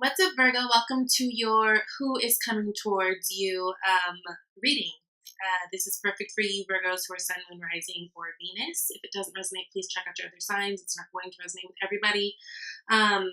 What's up, Virgo? Welcome to your Who is Coming Towards You reading. This is perfect for you, Virgos, who are Sun, Moon, Rising, or Venus. If it doesn't resonate, please check out your other signs. It's not going to resonate with everybody. Um,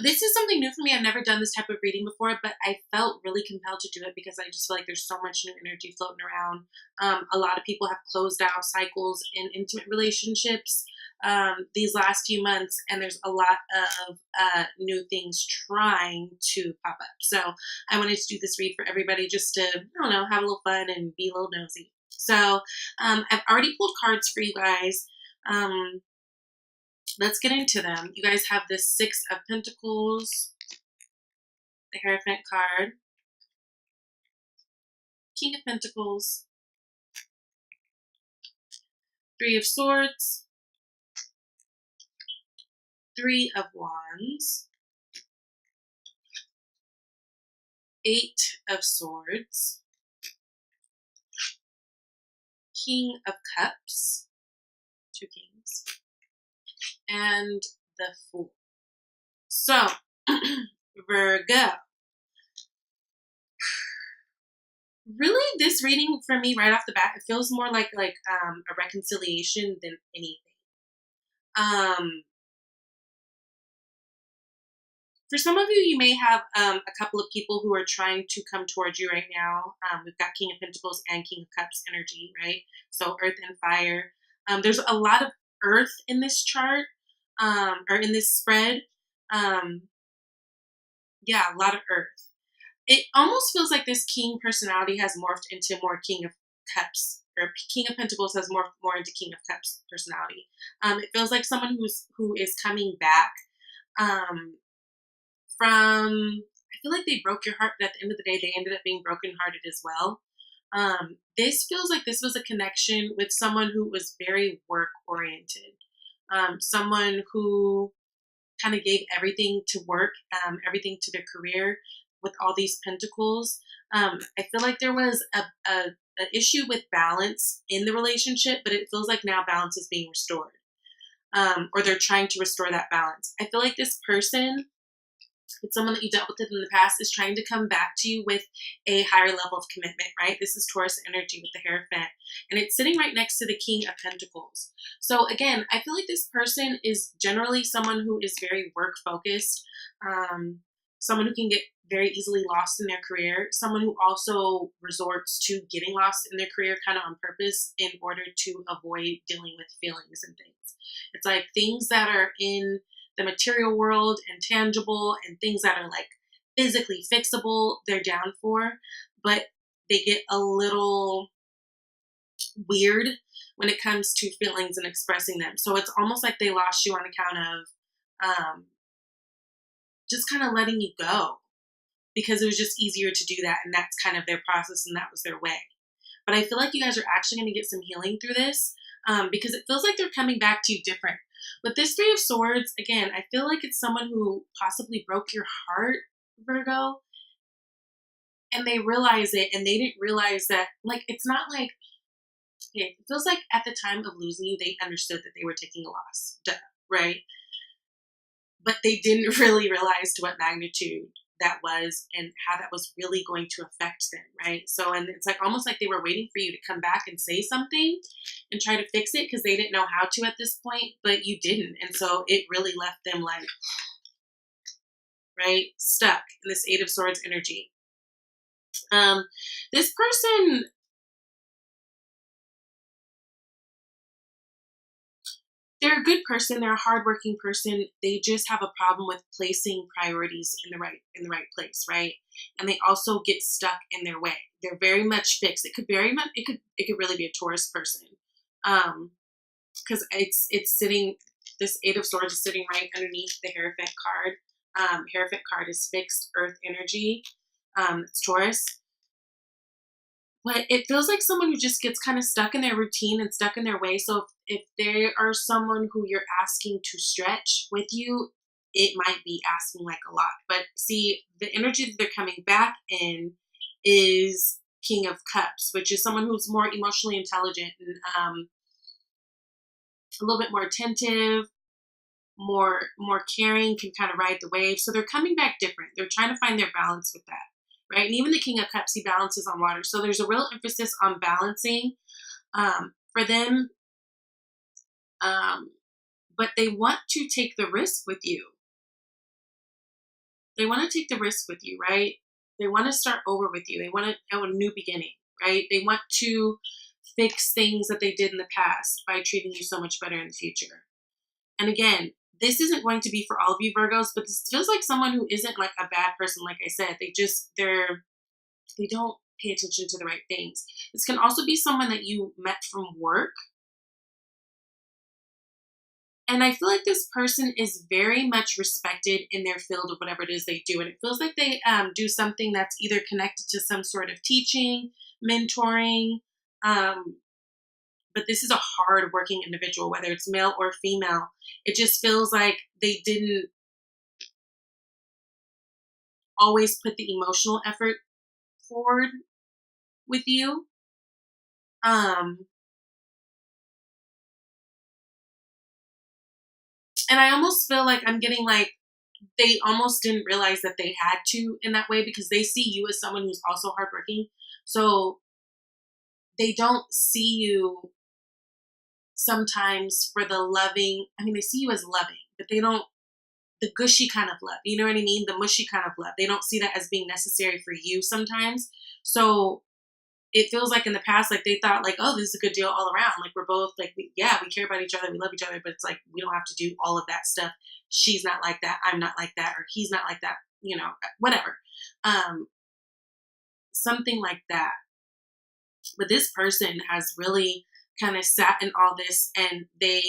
this is something new for me. I've never done this type of reading before, but I felt really compelled to do it because I just feel like there's so much new energy floating around. A lot of people have closed out cycles in intimate relationships these last few months, and there's a lot of new things trying to pop up. So I wanted to do this read for everybody just to, I don't know, have a little fun and be a little nosy. So I've already pulled cards for you guys. Let's get into them. You guys have this Six of Pentacles, the Hierophant card, King of Pentacles, Three of Swords, Three of Wands, Eight of Swords, King of Cups, two kings, and the Fool. So, Virgo. Really, this reading for me right off the bat, it feels more like a reconciliation than anything. For some of you, you may have a couple of people who are trying to come towards you right now. We've got King of Pentacles and King of Cups energy, right? So earth and fire. There's a lot of earth in this chart, or in this spread. Yeah, a lot of earth. It almost feels like this king personality has morphed into more King of Cups, or King of Pentacles has morphed more into King of Cups personality. It feels like someone who is coming back from, I feel like they broke your heart, but at the end of the day, they ended up being brokenhearted as well. This feels like this was a connection with someone who was very work oriented, someone who kind of gave everything to work, everything to their career with all these pentacles. I feel like there was an issue with balance in the relationship, but it feels like now balance is being restored, or they're trying to restore that balance. I feel like this person, it's someone that you dealt with in the past, is trying to come back to you with a higher level of commitment, right? This is Taurus energy with the Hierophant, and it's sitting right next to the King of Pentacles. So again, I feel like this person is generally someone who is very work focused, someone who can get very easily lost in their career, someone who also resorts to getting lost in their career kind of on purpose in order to avoid dealing with feelings and things. It's like things that are in the material world and tangible, and things that are like physically fixable, they're down for, but they get a little weird when it comes to feelings and expressing them. So it's almost like they lost you on account of just kind of letting you go, because it was just easier to do that, and that's kind of their process, and that was their way. But I feel like you guys are actually going to get some healing through this, because it feels like they're coming back to you different. With this Three of Swords, again, I feel like it's someone who possibly broke your heart, Virgo, and they realize it, and they didn't realize that, like, it's not like, it feels like at the time of losing you, they understood that they were taking a loss, duh, right? But they didn't really realize to what magnitude that was and how that was really going to affect them, right? So, and it's like almost like they were waiting for you to come back and say something and try to fix it, because they didn't know how to at this point, but you didn't. And so it really left them like, right, stuck in this Eight of Swords energy. This person, they're a good person. They're a hardworking person. They just have a problem with placing priorities in the right place, right? And they also get stuck in their way. They're very much fixed. It could really be a Taurus person, because it's sitting. This Eight of Swords is sitting right underneath the Hierophant card. Hierophant card is fixed earth energy. It's Taurus. But it feels like someone who just gets kind of stuck in their routine and stuck in their way. So if they are someone who you're asking to stretch with you, it might be asking like a lot. But see, the energy that they're coming back in is King of Cups, which is someone who's more emotionally intelligent and a little bit more attentive, more caring, can kind of ride the wave. So they're coming back different. They're trying to find their balance with that, right? And even the King of Cups, he balances on water. So there's a real emphasis on balancing for them. But they want to take the risk with you. They want to take the risk with you, right? They want to start over with you. They want to have a new beginning, right? They want to fix things that they did in the past by treating you so much better in the future. And again, this isn't going to be for all of you Virgos, but this feels like someone who isn't like a bad person. Like I said, they don't pay attention to the right things. This can also be someone that you met from work. And I feel like this person is very much respected in their field of whatever it is they do. And it feels like they do something that's either connected to some sort of teaching, mentoring. But this is a hard working individual, whether it's male or female. It just feels like they didn't always put the emotional effort forward with you. And I almost feel like I'm getting like they almost didn't realize that they had to in that way, because they see you as someone who's also hardworking. So they don't see you sometimes for the loving. I mean, they see you as loving, but they don't, the gushy kind of love. You know what I mean? The mushy kind of love. They don't see that as being necessary for you sometimes. So it feels like in the past, like they thought like, oh, this is a good deal all around. Like we're both like, we care about each other. We love each other, but it's like, we don't have to do all of that stuff. She's not like that. I'm not like that. Or he's not like that, you know, whatever. Something like that. But this person has really kind of sat in all this, and they're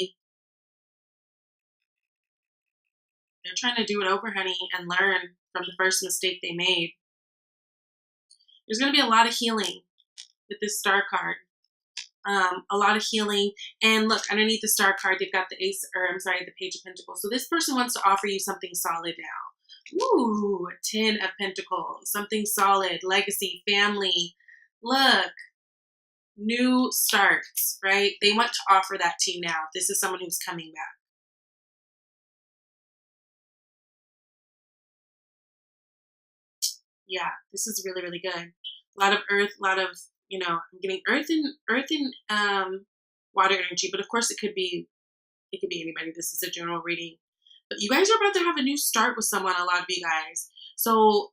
trying to do it over, honey, and learn from the first mistake they made. There's going to be a lot of healing with this star card. A lot of healing. And look, underneath the star card, they've got the the Page of Pentacles. So this person wants to offer you something solid now. Ooh, 10 of Pentacles. Something solid. Legacy, family. Look. New starts, right? They want to offer that to you now. This is someone who's coming back. Yeah, this is really, really good. A lot of earth, a lot of, you know, I'm getting earth and water energy, but of course it could be anybody. This is a general reading. But you guys are about to have a new start with someone, a lot of you guys. So,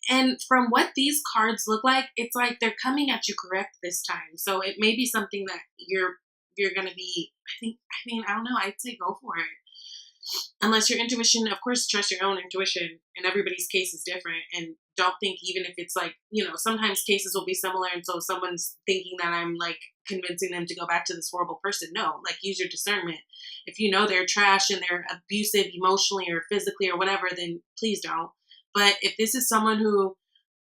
and from what these cards look like, it's like they're coming at you correct this time. So it may be something that you're going to be, I don't know. I'd say go for it. Unless your intuition, of course, trust your own intuition, and everybody's case is different. And don't think, even if it's like, you know, sometimes cases will be similar. And so someone's thinking that I'm like convincing them to go back to this horrible person. No, like use your discernment. If you know they're trash and they're abusive emotionally or physically or whatever, then please don't. But if this is someone who,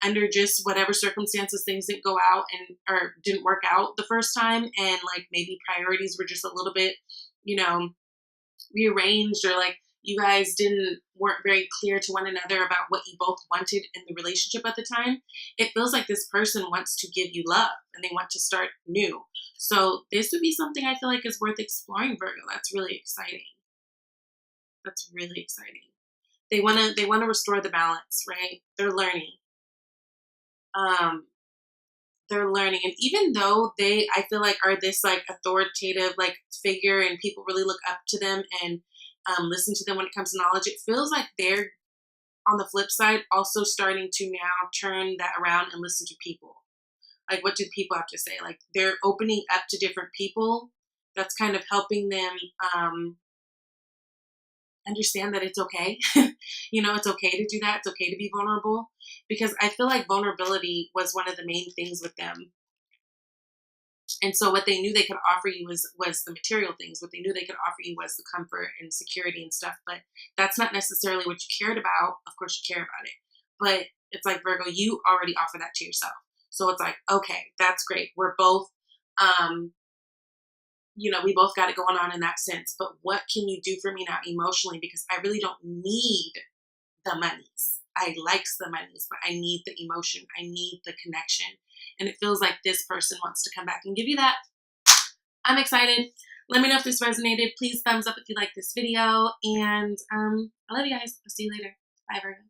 under just whatever circumstances, things didn't go out or didn't work out the first time, and like maybe priorities were just a little bit, you know, rearranged, or like you guys weren't very clear to one another about what you both wanted in the relationship at the time, it feels like this person wants to give you love and they want to start new. So this would be something I feel like is worth exploring, Virgo. That's really exciting. That's really exciting. They want to restore the balance, right? They're learning. They're learning. And even though I feel like are this like authoritative like figure, and people really look up to them and listen to them when it comes to knowledge, it feels like they're, on the flip side, also starting to now turn that around and listen to people. Like, what do people have to say? Like, they're opening up to different people. That's kind of helping them understand that it's okay. You know, it's okay to do that. It's okay to be vulnerable, because I feel like vulnerability was one of the main things with them. And so what they knew they could offer you was the material things. What they knew they could offer you was the comfort and security and stuff. But that's not necessarily what you cared about. Of course you care about it. But it's like, Virgo, you already offer that to yourself. So it's like, okay, that's great. We're both, you know, we both got it going on in that sense. But what can you do for me now emotionally? Because I really don't need the monies. I likes the monies, but I need the emotion. I need the connection. And it feels like this person wants to come back and give you that. I'm excited. Let me know if this resonated. Please thumbs up if you like this video. And I love you guys. I'll see you later. Bye, Virgo.